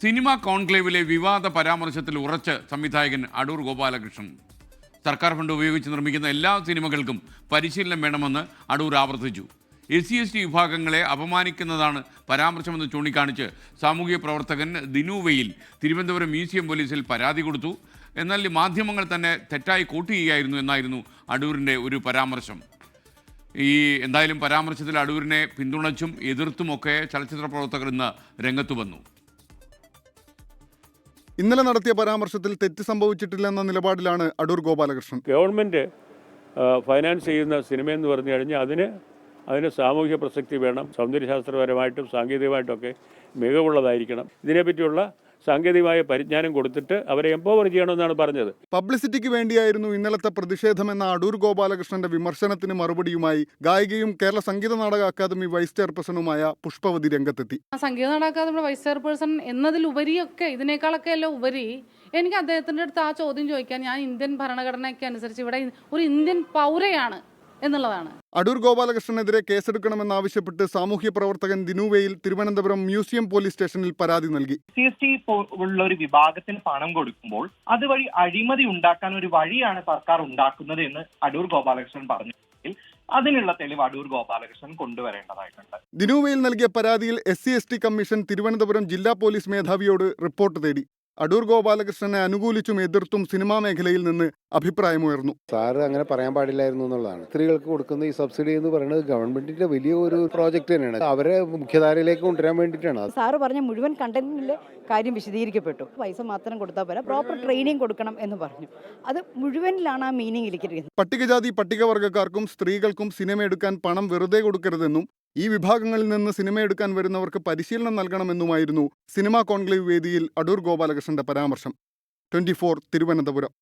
Cinema കോൺക്ലേവിലെ വിവാദ പരാമർശത്തിൽ ഉറച്ച് സംവിധായകൻ അടൂർ ഗോപാലകൃഷ്ണൻ. സർക്കാർ ഫണ്ട് ഉപയോഗിച്ച് നിർമ്മിക്കുന്ന എല്ലാ സിനിമകൾക്കും പരിശീലനം വേണമെന്ന് അടൂർ ആവർത്തിച്ചു. SC/ST വിഭാഗങ്ങളെ അപമാനിക്കുന്നതാണ് പരാമർശമെന്ന് ചൂണ്ടിക്കാണിച്ച് സാമൂഹിക പ്രവർത്തകൻ ദിനുവയിൽ തിരുവനന്തപുരം മ്യൂസിയം പോലീസിൽ പരാതി കൊടുത്തു. എന്നാൽ മാധ്യമങ്ങൾ തന്നെ തെറ്റായി കോട്ട് ചെയ്യുകയായിരുന്നു എന്നായിരുന്നു അടൂരിൻ്റെ ഒരു പരാമർശം. എന്തായാലും പരാമർശത്തിൽ അടൂരിനെ പിന്തുണച്ചും എതിർത്തുമൊക്കെ ചലച്ചിത്ര പ്രവർത്തകർ ഇന്ന് രംഗത്തു വന്നു. ഇന്നലെ നടത്തിയ പരാമർശത്തിൽ തെറ്റ് സംഭവിച്ചിട്ടില്ലെന്ന നിലപാടിലാണ് അടൂർ ഗോപാലകൃഷ്ണൻ. ഗവൺമെൻറ് ഫൈനാൻസ് ചെയ്യുന്ന സിനിമയെന്ന് പറഞ്ഞു കഴിഞ്ഞാൽ അതിന് സാമൂഹ്യ പ്രസക്തി വേണം, സൗന്ദര്യശാസ്ത്രപരമായിട്ടും സാങ്കേതികമായിട്ടൊക്കെ മികവുള്ളതായിരിക്കണം. ഇതിനെപ്പറ്റിയുള്ള സാങ്കേതികമായ പരിജ്ഞാനം കൊടുത്തിട്ട് അവരെ എംപവർ ചെയ്യണമെന്നാണ് പറഞ്ഞത്. പബ്ലിസിറ്റിക്ക് വേണ്ടിയായിരുന്നു ഇന്നലത്തെ പ്രതിഷേധമെന്ന അടൂർ ഗോപാലകൃഷ്ണന്റെ വിമർശനത്തിന് മറുപടിയുമായി ഗായികയും കേരള സംഗീത നാടക അക്കാദമി വൈസ് ചെയർപേഴ്സണുമായ പുഷ്പവതി രംഗത്തെത്തി. സംഗീത നാടക അക്കാദമിയുടെ വൈസ് ചെയർപേഴ്സൺ എന്നതിലുപരിയൊക്കെ ഇതിനേക്കാളൊക്കെ എല്ലാം ഉപരി എനിക്ക് അദ്ദേഹത്തിൻ്റെ അടുത്ത് ആ ചോദ്യം ചോദിക്കാൻ, ഞാൻ ഇന്ത്യൻ ഭരണഘടനയ്ക്ക് അനുസരിച്ച് ഇവിടെ ഒരു ഇന്ത്യൻ പൗരയാണ് എന്നുള്ളതാണ്. അടൂർ ഗോപാലകൃഷ്ണനെതിരെ കേസെടുക്കണമെന്നാവശ്യപ്പെട്ട് സാമൂഹ്യ പ്രവർത്തകൻ ദിനുവയിൽ തിരുവനന്തപുരം മ്യൂസിയം പോലീസ് സ്റ്റേഷനിൽ പരാതി നൽകി. SC/ST ഉള്ള ഒരു വിഭാഗത്തിന് പണം കൊടുക്കുമ്പോൾ അതുവഴി അഴിമതി ഉണ്ടാക്കാൻ ഒരു വഴിയാണ് സർക്കാർ ഉണ്ടാക്കുന്നത് എന്ന് അടൂർ ഗോപാലകൃഷ്ണൻ പറഞ്ഞു. അതിനുള്ള തെളിവ് അടൂർ ഗോപാലകൃഷ്ണൻ കൊണ്ടുവരേണ്ടതായിട്ടുണ്ട്. ദിനുവയിൽ നൽകിയ പരാതിയിൽ SC/ST കമ്മീഷൻ തിരുവനന്തപുരം ജില്ലാ പോലീസ് മേധാവിയോട് റിപ്പോർട്ട് തേടി. അടൂർ ഗോപാലകൃഷ്ണനെ അനുകൂലിച്ചും എതിർത്തും സിനിമാ മേഖലയിൽ നിന്ന് അഭിപ്രായമുയർന്നു. സാറ് അങ്ങനെ പറയാൻ പാടില്ലായിരുന്നു എന്നുള്ളതാണ്. സ്ത്രീകൾക്ക് കൊടുക്കുന്ന ഈ സബ്സിഡി എന്ന് പറയുന്നത് ഗവൺമെന്റിന്റെ വലിയ ഒരു പ്രോജക്റ്റ് തന്നെയാണ്. അവരെ മുഖ്യധാരയിലേക്ക് കൊണ്ടുവരാൻ വേണ്ടിയിട്ടാണ്. സാറ് പറഞ്ഞ മുഴുവൻ കണ്ടന്റിലെ കാര്യം വിശദീകരിക്കപ്പെട്ടു. പൈസ മാത്രം കൊടുത്താൽ പോരാ, പ്രോപ്പർ ട്രെയിനിങ് കൊടുക്കണം എന്ന് പറഞ്ഞു. അത് മുഴുവനിലാണ് ആ മീനിങ് ഇരിക്കുന്നത്. പട്ടികജാതി പട്ടികവർഗക്കാർക്കും സ്ത്രീകൾക്കും സിനിമ എടുക്കാൻ പണം വെറുതെ കൊടുക്കരുതെന്നും ഈ വിഭാഗങ്ങളിൽ നിന്ന് സിനിമയെടുക്കാൻ വരുന്നവർക്ക് പരിശീലനം നൽകണമെന്നുമായിരുന്നു സിനിമാ കോൺക്ലേവ് വേദിയിൽ അടൂർ ഗോപാലകൃഷ്ണന്റെ പരാമർശം. 24 തിരുവനന്തപുരം.